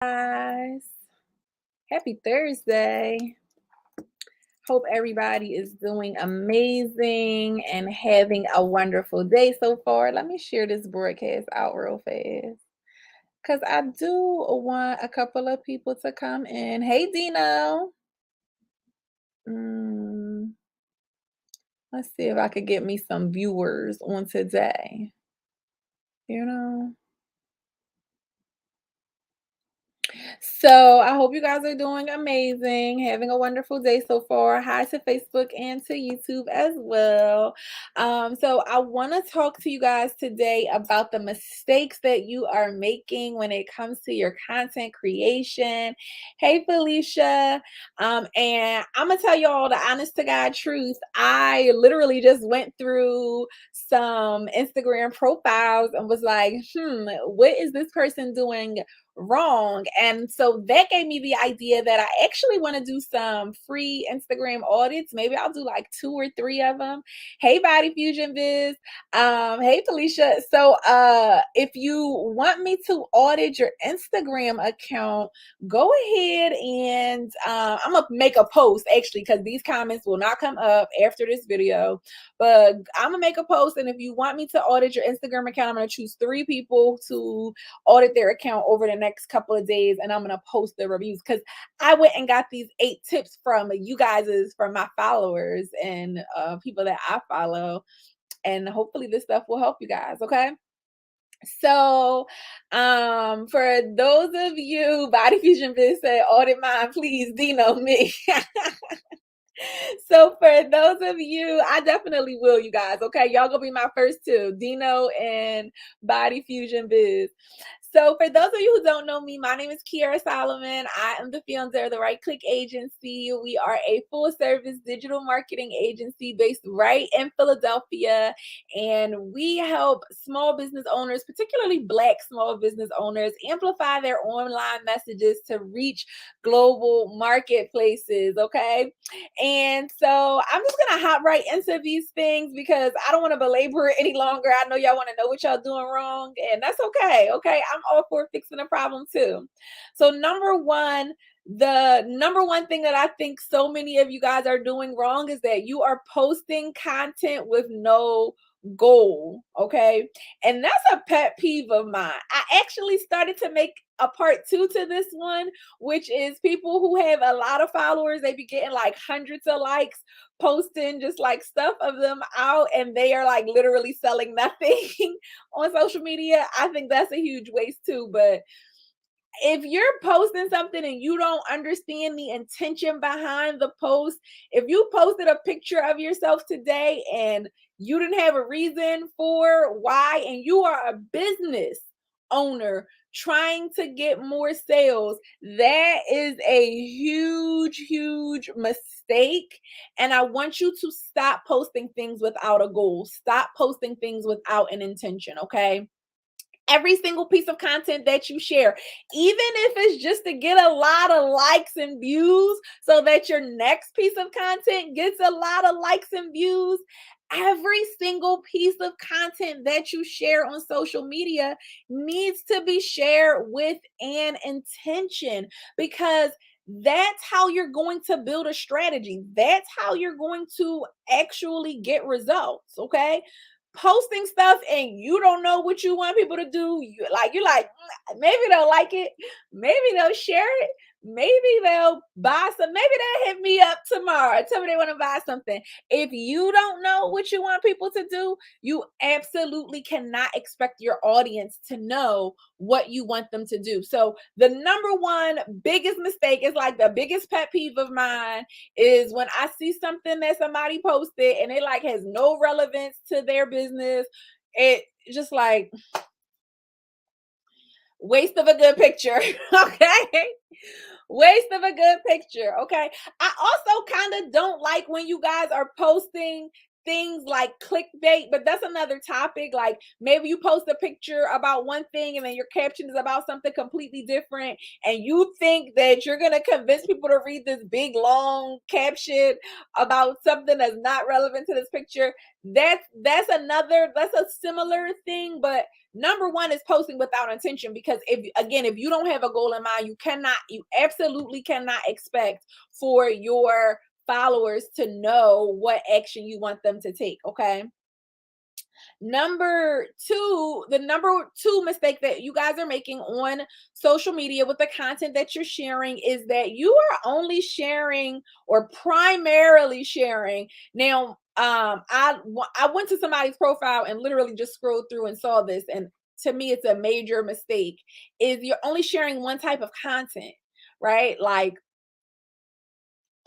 Guys, happy Thursday. Hope everybody is doing amazing and having a wonderful day so far. Let me share this broadcast out real fast because I do want a couple of people to come in. Hey, Dino. Mm, let's see if I could get me some viewers on today. You know? So I hope you guys are doing amazing, having a wonderful day so far. Hi to Facebook and to YouTube as well. So I want to talk to you guys today about the mistakes that you are making when it comes to your content creation. Hey, Felicia. And I'm gonna tell y'all the honest to God truth. I literally just went through some Instagram profiles and was like, what is this person doing wrong? And so that gave me the idea that I actually want to do some free Instagram audits. Maybe I'll do like 2 or 3 of them. Hey, Body Fusion Biz. Hey, Felicia. So if you want me to audit your Instagram account, go ahead and I'm gonna make a post actually, because these comments will not come up after this video, but I'm gonna make a post. And if you want me to audit your Instagram account, I'm gonna choose 3 people to audit their account over the next couple of days, and I'm gonna post the reviews because I went and got these 8 tips from you guys, from my followers and people that I follow, and hopefully this stuff will help you guys. Okay. So, for those of you, Body Fusion Biz said, audit mine, please, Dino, me. So for those of you, I definitely will, you guys. Okay, y'all gonna be my first 2, Dino and Body Fusion Biz. So for those of you who don't know me, my name is Kiara Solomon. I am the founder of the Right Click Agency. We are a full service digital marketing agency based right in Philadelphia, and we help small business owners, particularly Black small business owners, amplify their online messages to reach global marketplaces. Okay. And so I'm just gonna hop right into these things because I don't want to belabor it any longer. I know y'all want to know what y'all doing wrong, and that's okay. Okay, I'm all for fixing a problem too. So the number one thing that I think so many of you guys are doing wrong is that you are posting content with no goal. Okay, and that's a pet peeve of mine. I actually started to make a part 2 to this one, which is people who have a lot of followers. They be getting like hundreds of likes, posting just like stuff of them out, and they are like literally selling nothing on social media. I think that's a huge waste too. But if you're posting something and you don't understand the intention behind the post, if you posted a picture of yourself today and you didn't have a reason for why, and you are a business owner trying to get more sales, that is a huge, huge mistake. And I want you to stop posting things without a goal. Stop posting things without an intention, okay? Every single piece of content that you share, even if it's just to get a lot of likes and views so that your next piece of content gets a lot of likes and views, every single piece of content that you share on social media needs to be shared with an intention, because that's how you're going to build a strategy. That's how you're going to actually get results. Okay. Posting stuff and you don't know what you want people to do, you're like, maybe they'll like it, maybe they'll share it, maybe they'll buy some, maybe they'll hit me up tomorrow, tell me they want to buy something. If you don't know what you want people to do, you absolutely cannot expect your audience to know what you want them to do. So the number one biggest mistake is like the biggest pet peeve of mine is when I see something that somebody posted and it like has no relevance to their business. It just like waste of a good picture. Okay. Waste of a good picture. Okay. I also kind of don't like when you guys are posting things like clickbait, but that's another topic. Like maybe you post a picture about one thing and then your caption is about something completely different, and you think that you're going to convince people to read this big long caption about something that's not relevant to this picture. That's a similar thing, but number one is posting without intention, because if you don't have a goal in mind, you absolutely cannot expect for your followers to know what action you want them to take. Okay. The number two mistake that you guys are making on social media with the content that you're sharing is that you are only sharing, or primarily sharing. Now, I went to somebody's profile and literally just scrolled through and saw this, and to me, it's a major mistake. Is you're only sharing one type of content, right? Like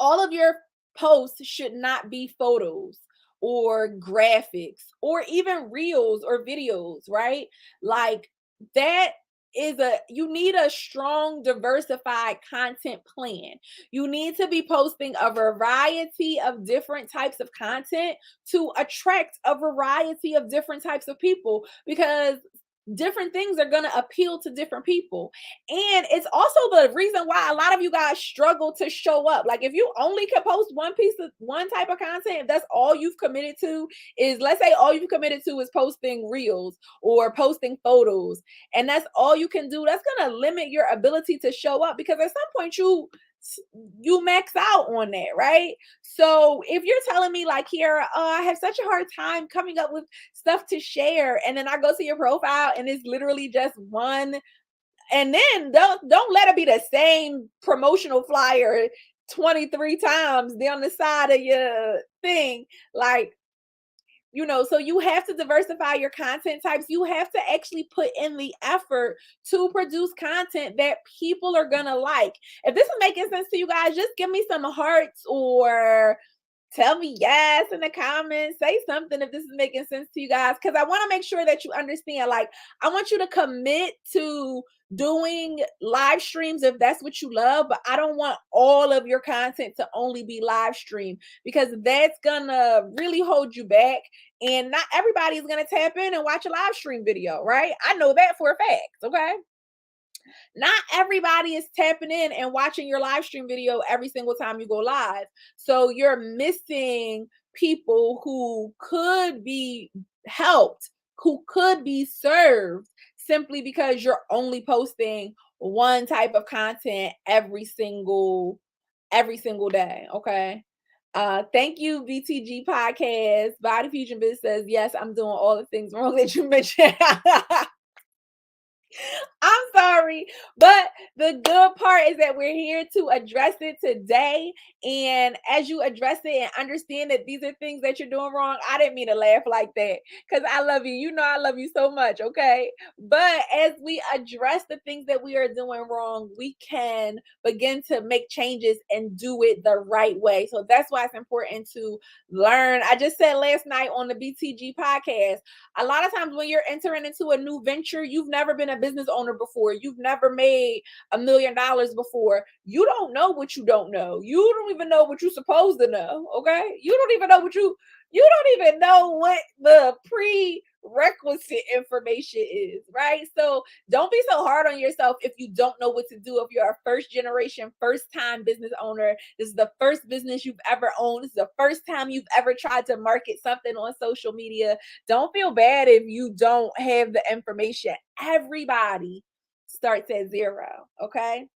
all of your posts should not be photos or graphics or even reels or videos, right? Like that you need a strong diversified content plan. You need to be posting a variety of different types of content to attract a variety of different types of people, because different things are going to appeal to different people. And it's also the reason why a lot of you guys struggle to show up. Like if you only can post one type of content, if that's all you've committed to, is, let's say all you've committed to is posting reels or posting photos, and that's all you can do, that's going to limit your ability to show up, because at some point you max out on that, right? So if you're telling me like, here, I have such a hard time coming up with stuff to share, and then I go to your profile and it's literally just one, and then don't let it be the same promotional flyer 23 times down the side of your thing. Like, so you have to diversify your content types. You have to actually put in the effort to produce content that people are gonna like. If this is making sense to you guys, just give me some hearts, or tell me yes in the comments. Say something if this is making sense to you guys, because I want to make sure that you understand. Like, I want you to commit to doing live streams if that's what you love, but I don't want all of your content to only be live stream, because that's gonna really hold you back. And not everybody is gonna tap in and watch a live stream video, right? I know that for a fact. Okay. Not everybody is tapping in and watching your live stream video every single time you go live. So you're missing people who could be helped, who could be served, simply because you're only posting one type of content every single day. Okay. Thank you, BTG Podcast. Body Fusion Biz says, yes, I'm doing all the things wrong that you mentioned. I'm sorry, but the good part is that we're here to address it today. And as you address it and understand that these are things that you're doing wrong, I didn't mean to laugh like that, because I love you. You know, I love you so much. Okay. But as we address the things that we are doing wrong, we can begin to make changes and do it the right way. So that's why it's important to learn. I just said last night on the BTG podcast, a lot of times when you're entering into a new venture, you've never been a business owner before, you've never made $1 million before, you don't know what you don't know. You don't even know what you're supposed to know. Okay. You don't even know what the prerequisite information is, right? So don't be so hard on yourself if you don't know what to do. If you're a first generation, first time business owner, this is the first business you've ever owned, this is the first time you've ever tried to market something on social media, don't feel bad if you don't have the information. Everybody starts at zero. Okay.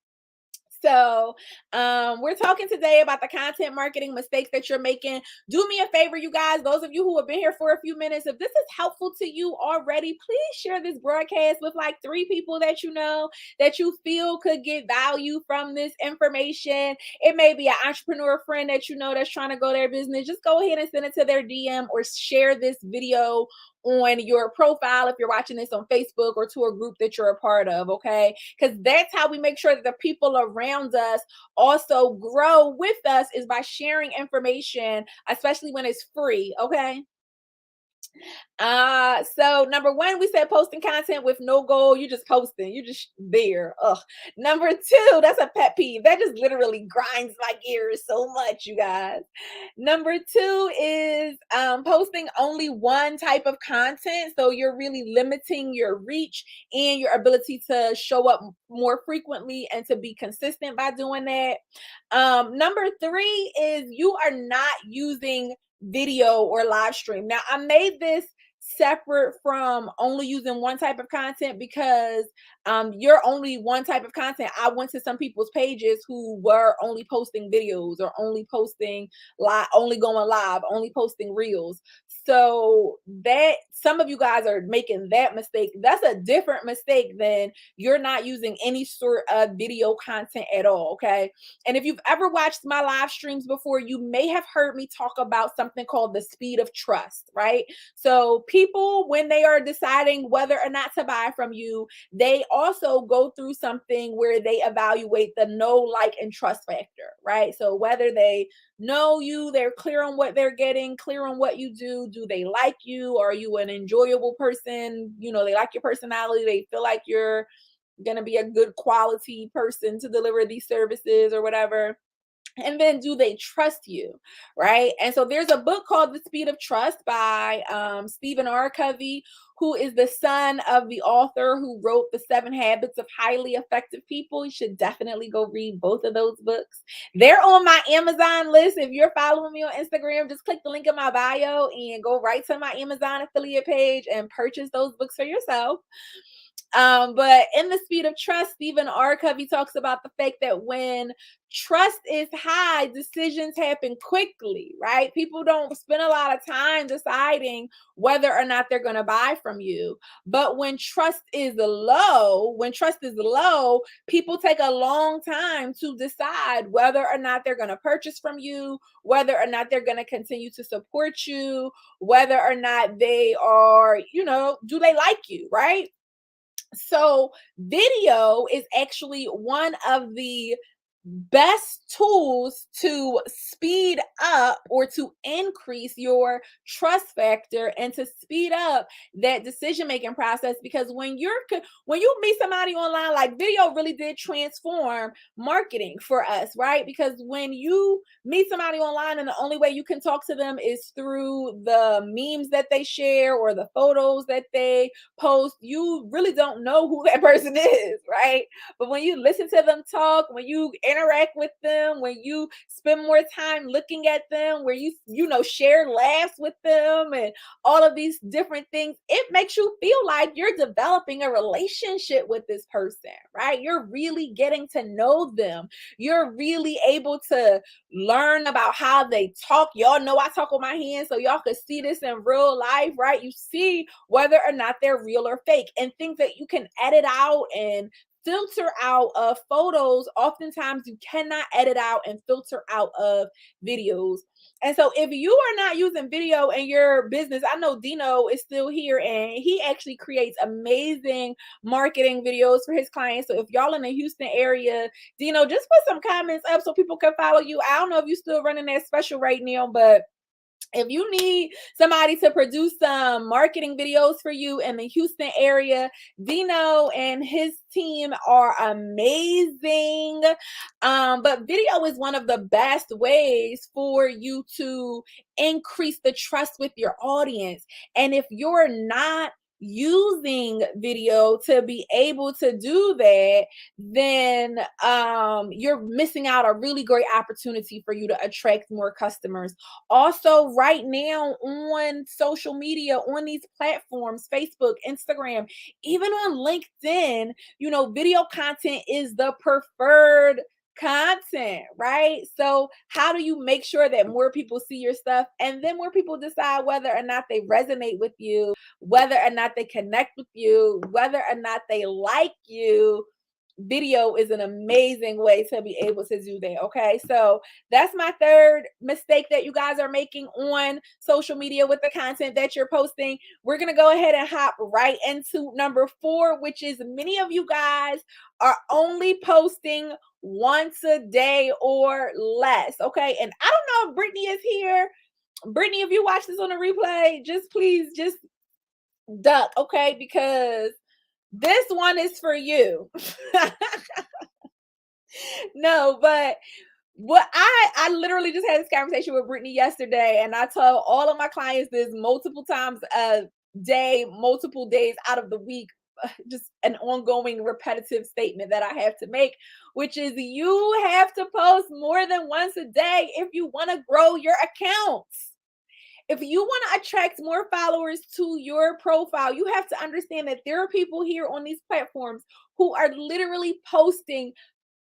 So, we're talking today about the content marketing mistakes that you're making. Do me a favor, you guys, those of you who have been here for a few minutes, if this is helpful to you already, please share this broadcast with like 3 people that you know, that you feel could get value from this information. It may be an entrepreneur friend that you know that's trying to go their business. Just go ahead and send it to their DM, or share this video on your profile if you're watching this on Facebook, or to a group that you're a part of. Okay. Because that's how we make sure that the people around us also grow with us, is by sharing information, especially when it's free. Okay. So number one, we said posting content with no goal. You just posting. You just there. Ugh. Number two, that's a pet peeve. That just literally grinds my gears so much, you guys. Number two is posting only one type of content. So you're really limiting your reach and your ability to show up more frequently and to be consistent by doing that. Number three is you are not using video or live stream. Now, I made this separate from only using one type of content because you're only one type of content. I went to some people's pages who were only posting videos or only posting live, only going live, only posting reels. So that some of you guys are making that mistake. That's a different mistake than you're not using any sort of video content at all. Okay. And if you've ever watched my live streams before, you may have heard me talk about something called the speed of trust, right? So people, when they are deciding whether or not to buy from you, they also go through something where they evaluate the know, like, and trust factor, right? So whether they know you, they're clear on what they're getting, clear on what you do they like you, are you an enjoyable person, they like your personality, they feel like you're going to be a good quality person to deliver these services or whatever. And then do they trust you, right? And so there's a book called The Speed of Trust by Stephen R. Covey, who is the son of the author who wrote The 7 Habits of Highly Effective People. You should definitely go read both of those books. They're on my Amazon list. If you're following me on Instagram, just click the link in my bio and go right to my Amazon affiliate page and purchase those books for yourself. But in The Speed of Trust, Stephen R. Covey talks about the fact that when trust is high, decisions happen quickly, right? People don't spend a lot of time deciding whether or not they're going to buy from you. But when trust is low, people take a long time to decide whether or not they're going to purchase from you, whether or not they're going to continue to support you, whether or not they are, do they like you, right? So, video is actually one of the best tools to speed up or to increase your trust factor and to speed up that decision making process, because when you meet somebody online, like, video really did transform marketing for us, right? Because when you meet somebody online and the only way you can talk to them is through the memes that they share or the photos that they post, you really don't know who that person is, right? But when you listen to them talk, when you interact with them, when you spend more time looking at them, where you share laughs with them and all of these different things, it makes you feel like you're developing a relationship with this person, right? You're really getting to know them. You're really able to learn about how they talk. Y'all know I talk with my hands, so y'all could see this in real life, right? You see whether or not they're real or fake, and things that you can edit out and filter out of photos, oftentimes you cannot edit out and filter out of videos. And so if you are not using video in your business, I know Dino is still here and he actually creates amazing marketing videos for his clients. So if y'all in the Houston area, Dino, just put some comments up so people can follow you. I don't know if you're still running that special right now, but if you need somebody to produce some marketing videos for you in the Houston area, Dino and his team are amazing. But video is one of the best ways for you to increase the trust with your audience. And if you're not using video to be able to do that, then you're missing out a really great opportunity for you to attract more customers. Also, right now on social media, on these platforms, Facebook, Instagram, even on LinkedIn, video content is the preferred content, right? So how do you make sure that more people see your stuff and then more people decide whether or not they resonate with you, whether or not they connect with you, whether or not they like you? Video is an amazing way to be able to do that. Okay, so that's my third mistake that you guys are making on social media with the content that you're posting. We're going to go ahead and hop right into number four, which is many of you guys are only posting once a day or less. Okay, and I don't know if Brittany is here. Brittany, if you watch this on a replay, just please just duck, okay? Because this one is for you. No, but what I literally just had this conversation with Brittany yesterday, and I told all of my clients this multiple times a day, multiple days out of the week, just an ongoing repetitive statement that I have to make, which is you have to post more than once a day if you want to grow your accounts. If you want to attract more followers to your profile, you have to understand that there are people here on these platforms who are literally posting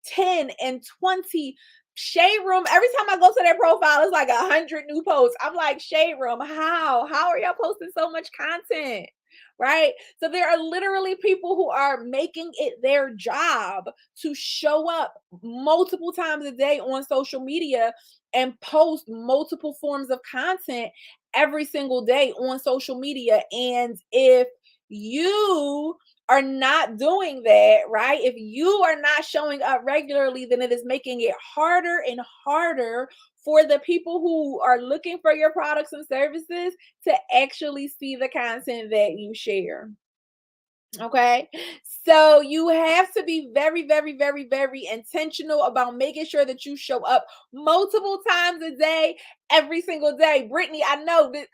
10 and 20 shade room. Every time I go to their profile, it's like 100 new posts. I'm like, shade room, how are y'all posting so much content? Right? So there are literally people who are making it their job to show up multiple times a day on social media and post multiple forms of content every single day on social media. And if you are not doing that, right? If you are not showing up regularly, then it is making it harder and harder for the people who are looking for your products and services to actually see the content that you share. Okay. So you have to be very, very, very, very intentional about making sure that you show up multiple times a day, every single day. Brittany, I know you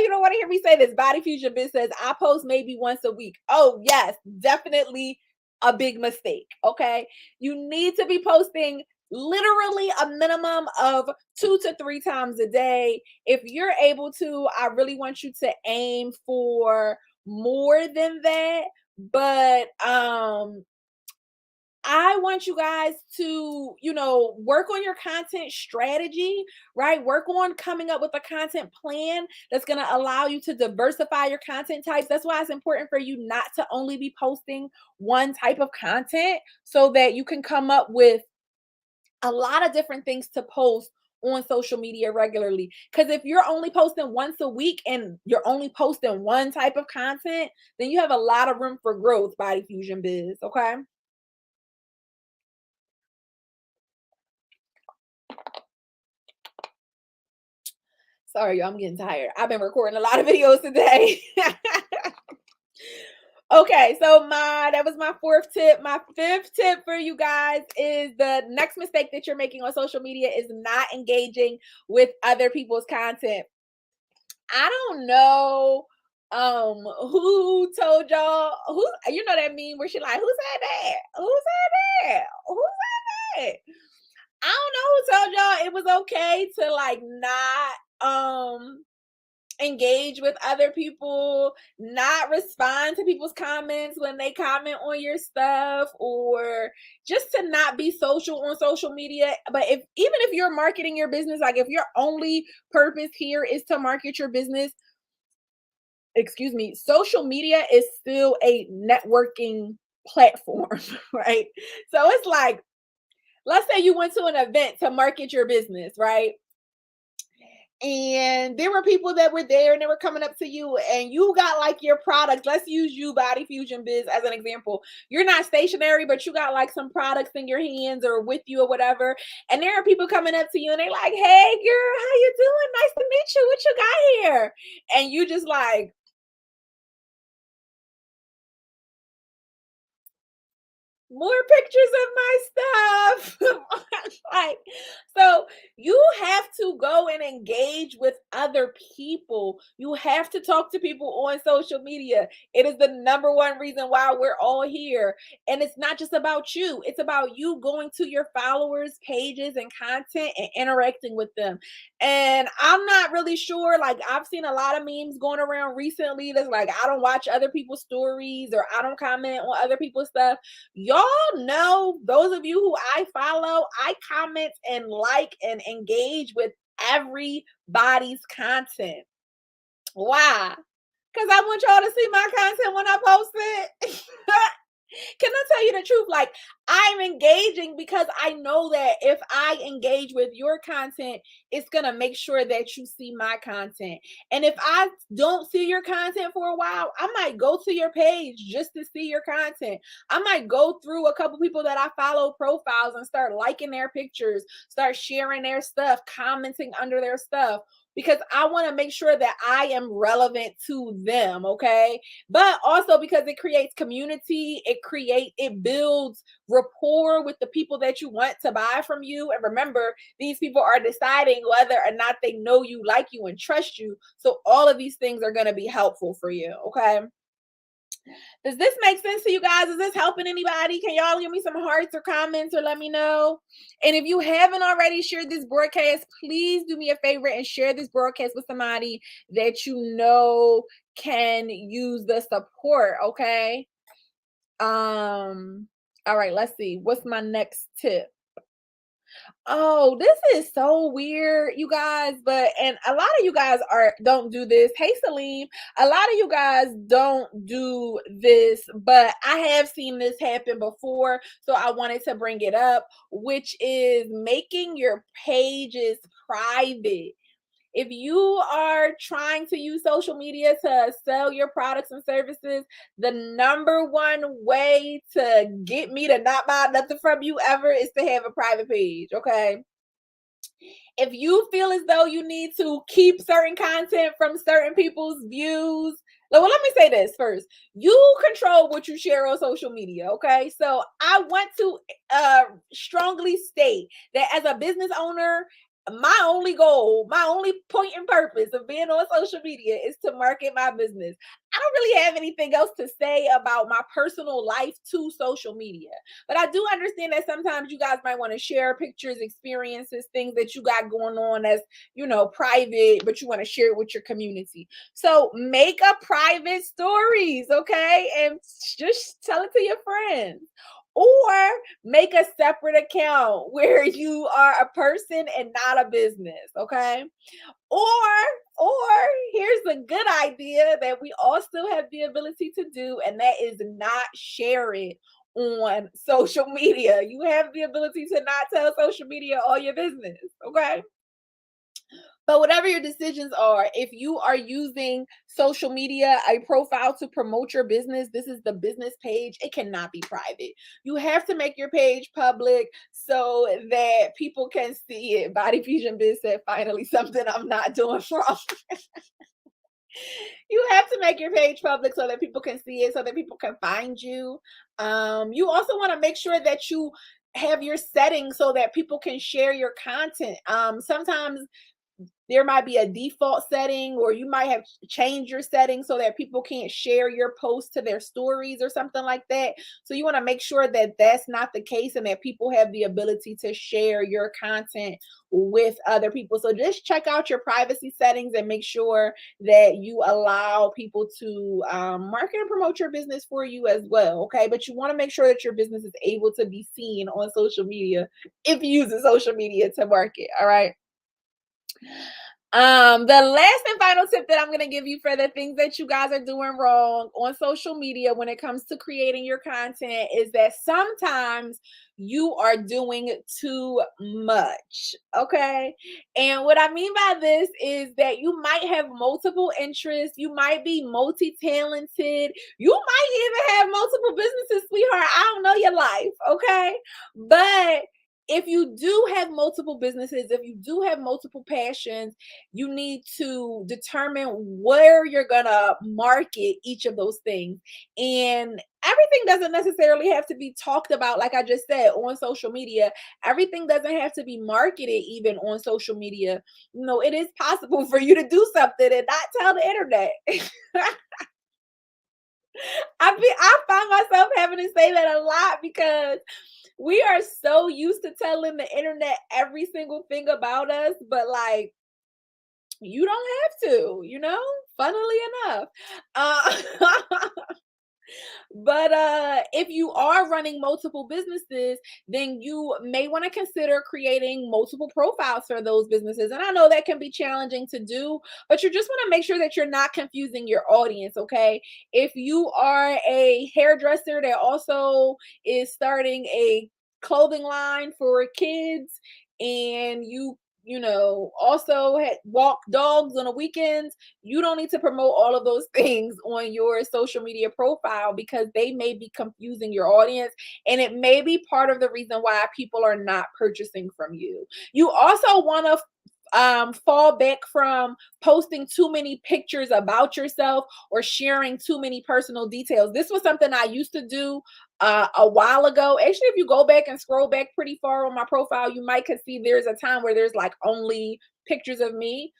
don't want to hear me say this. Body Fusion Biz says I post maybe once a week. Oh, yes, definitely a big mistake. Okay. You need to be posting literally a minimum of 2 to 3 times a day. If you're able to, I really want you to aim for more than that, but I want you guys to, work on your content strategy, right? Work on coming up with a content plan that's going to allow you to diversify your content types. That's why it's important for you not to only be posting one type of content, so that you can come up with a lot of different things to post on social media regularly. Because if you're only posting once a week and you're only posting one type of content, then you have a lot of room for growth, Body Fusion Biz. Okay. Sorry, y'all, I'm getting tired. I've been recording a lot of videos today. Okay, so that was my fourth tip. My fifth tip for you guys is the next mistake that you're making on social media is not engaging with other people's content. I don't know who told y'all, who, that meme where she like, who said that? Who said that? Who said that? I don't know who told y'all it was okay to like not engage with other people, not respond to people's comments when they comment on your stuff, or just to not be social on social media. But even if you're marketing your business, like if your only purpose here is to market your business, excuse me, social media is still a networking platform, right? So it's like, let's say you went to an event to market your business, right? And there were people that were there and they were coming up to you and you got like your products. Let's use you, Body Fusion Biz, as an example. You're not stationary, but you got like some products in your hands or with you or whatever. And there are people coming up to you and they like, hey girl, how you doing? Nice to meet you. What you got here? And you just like, more pictures of my stuff. Like, so you have to go and engage with other people. You have to talk to people on social media. It is the number one reason why we're all here. And it's not just about you, it's about you going to your followers' pages and content and interacting with them. And I'm not really sure, like, I've seen a lot of memes going around recently that's like, I don't watch other people's stories or I don't comment on other people's stuff. Y'all know, those of you who I follow, I comment and like and engage with everybody's content. Why? Because I want y'all to see my content when I post it. Can I tell you the truth? Like, I'm engaging because I know that if I engage with your content, it's going to make sure that you see my content. And if I don't see your content for a while, I might go to your page just to see your content. I might go through a couple people that I follow profiles and start liking their pictures, start sharing their stuff, commenting under their stuff. because I want to make sure that I am relevant to them, okay? But also because it creates community, it builds rapport with the people that you want to buy from you. And remember, these people are deciding whether or not they know you, like you, and trust you. So all of these things are going to be helpful for you, okay? Does this make sense to you guys? Is this helping anybody? Can y'all give me some hearts or comments or let me know? And if you haven't already shared this broadcast, please do me a favor and share this broadcast with somebody that you know can use the support, okay? All right, let's see. What's my next tip? Oh, this is so weird, you guys. But and a lot of you guys don't do this. Hey, Salim, a lot of you guys don't do this, but I have seen this happen before, so I wanted to bring it up, which is making your pages private. If you are trying to use social media to sell your products and services, the number one way to get me to not buy nothing from you ever is to have a private page, okay? If you feel as though you need to keep certain content from certain people's views, well, let me say this first. You control what you share on social media, okay? So I want to strongly state that as a business owner, my only goal, my only point and purpose of being on social media is to market my business. I don't really have anything else to say about my personal life to social media. But I do understand that sometimes you guys might want to share pictures, experiences, things that you got going on as, private, but you want to share it with your community. So make a private stories, okay? And just tell it to your friends. Or make a separate account where you are a person and not a business, okay? Or here's a good idea that we all still have the ability to do, and that is not share it on social media. You have the ability to not tell social media all your business, okay? But whatever your decisions are, if you are using social media, a profile to promote your business, this is the business page. It cannot be private. You have to make your page public so that people can see it. Body Fusion Biz said, finally, something I'm not doing wrong. You have to make your page public so that people can see it, so that people can find you. You also want to make sure that you have your settings so that people can share your content. Sometimes there might be a default setting, or you might have changed your settings so that people can't share your post to their stories or something like that. So you want to make sure that that's not the case and that people have the ability to share your content with other people. So just check out your privacy settings and make sure that you allow people to market and promote your business for you as well, okay? But you want to make sure that your business is able to be seen on social media if you use social media to market, all right? The last and final tip that I'm going to give you for the things that you guys are doing wrong on social media when it comes to creating your content is that sometimes you are doing too much. Okay. And what I mean by this is that you might have multiple interests, you might be multi-talented, you might even have multiple businesses, sweetheart. I don't know your life. Okay. But if you do have multiple businesses, if you do have multiple passions, you need to determine where you're going to market each of those things. And everything doesn't necessarily have to be talked about, like I just said, on social media. Everything doesn't have to be marketed even on social media. It is possible for you to do something and not tell the internet. I find myself having to say that a lot because we are so used to telling the internet every single thing about us, but like, you don't have to, funnily enough. Uh, but if you are running multiple businesses, then you may want to consider creating multiple profiles for those businesses. And I know that can be challenging to do, but you just want to make sure that you're not confusing your audience, okay? If you are a hairdresser that also is starting a clothing line for kids, and also walk dogs on the weekends, you don't need to promote all of those things on your social media profile because they may be confusing your audience, and it may be part of the reason why people are not purchasing from you. You also want to fall back from posting too many pictures about yourself or sharing too many personal details. This was something I used to do a while ago. Actually, if you go back and scroll back pretty far on my profile, you might could see there's a time where there's like only pictures of me.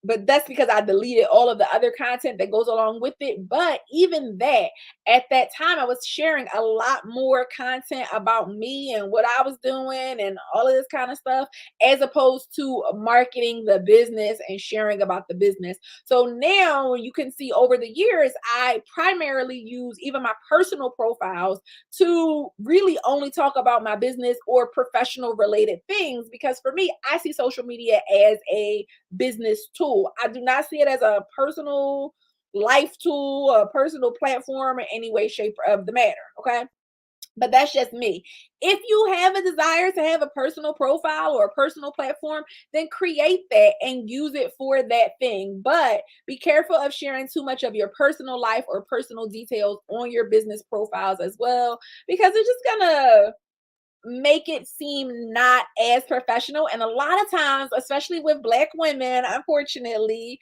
But that's because I deleted all of the other content that goes along with it. But even that, at that time, I was sharing a lot more content about me and what I was doing and all of this kind of stuff, as opposed to marketing the business and sharing about the business. So now you can see over the years, I primarily use even my personal profiles to really only talk about my business or professional related things, because for me, I see social media as a business tool. I do not see it as a personal life tool, a personal platform in any way, shape, of the matter. Okay. But that's just me. If you have a desire to have a personal profile or a personal platform, then create that and use it for that thing. But be careful of sharing too much of your personal life or personal details on your business profiles as well, because it's just gonna make it seem not as professional. And a lot of times, especially with Black women, unfortunately,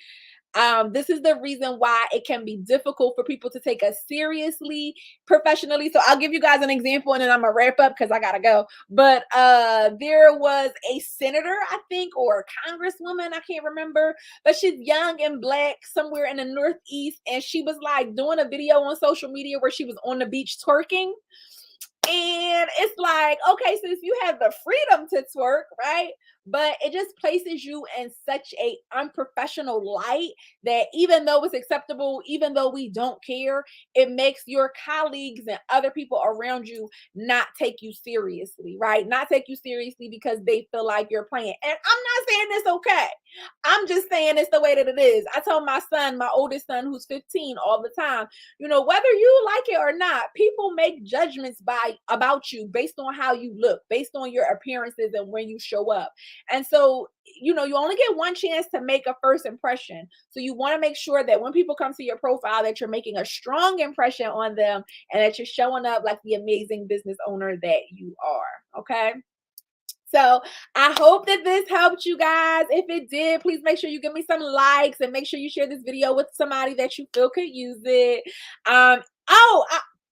this is the reason why it can be difficult for people to take us seriously professionally. So I'll give you guys an example and then I'm gonna wrap up because I gotta go. But there was a senator, I think, or a congresswoman, I can't remember, but she's young and Black, somewhere in the Northeast, and she was like doing a video on social media where she was on the beach twerking. And it's like, okay, since you have the freedom to twerk, right? But it just places you in such a unprofessional light that even though it's acceptable, even though we don't care, it makes your colleagues and other people around you not take you seriously, right? Not take you seriously because they feel like you're playing. And I'm not saying it's okay. I'm just saying it's the way that it is. I tell my son, my oldest son, who's 15, all the time, whether you like it or not, people make judgments about you based on how you look, based on your appearances and when you show up. And so, you only get one chance to make a first impression. So you want to make sure that when people come to your profile, that you're making a strong impression on them and that you're showing up like the amazing business owner that you are. Okay. So I hope that this helped you guys. If it did, please make sure you give me some likes and make sure you share this video with somebody that you feel could use it. I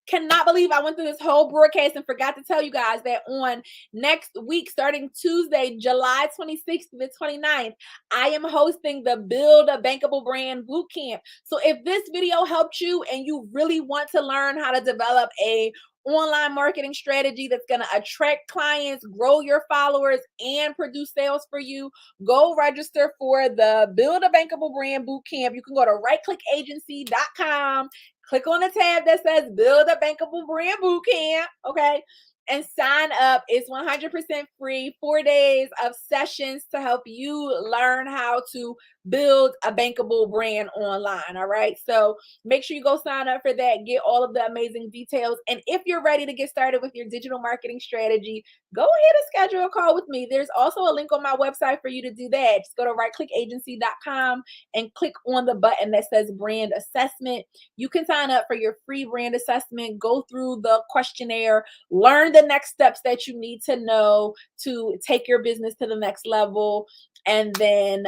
cannot believe I went through this whole broadcast and forgot to tell you guys that on next week, starting Tuesday, July 26th to the 29th, I am hosting the Build a Bankable Brand Bootcamp. So if this video helped you and you really want to learn how to develop a online marketing strategy that's going to attract clients, grow your followers, and produce sales for you, go register for the Build a Bankable Brand Bootcamp. You can go to rightclickagency.com, click on the tab that says Build a Bankable Brand Bootcamp, okay, and sign up. It's 100% free, 4 days of sessions to help you learn how to build a bankable brand online. All right. So make sure you go sign up for that, get all of the amazing details. And if you're ready to get started with your digital marketing strategy, go ahead and schedule a call with me. There's also a link on my website for you to do that. Just go to rightclickagency.com and click on the button that says brand assessment. You can sign up for your free brand assessment, go through the questionnaire, learn the next steps that you need to know to take your business to the next level, and then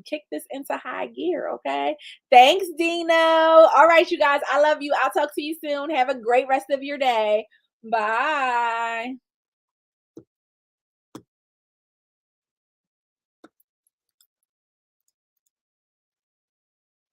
kick this into high gear. Okay. Thanks, Dino. All right, you guys. I love you. I'll talk to you soon. Have a great rest of your day. Bye.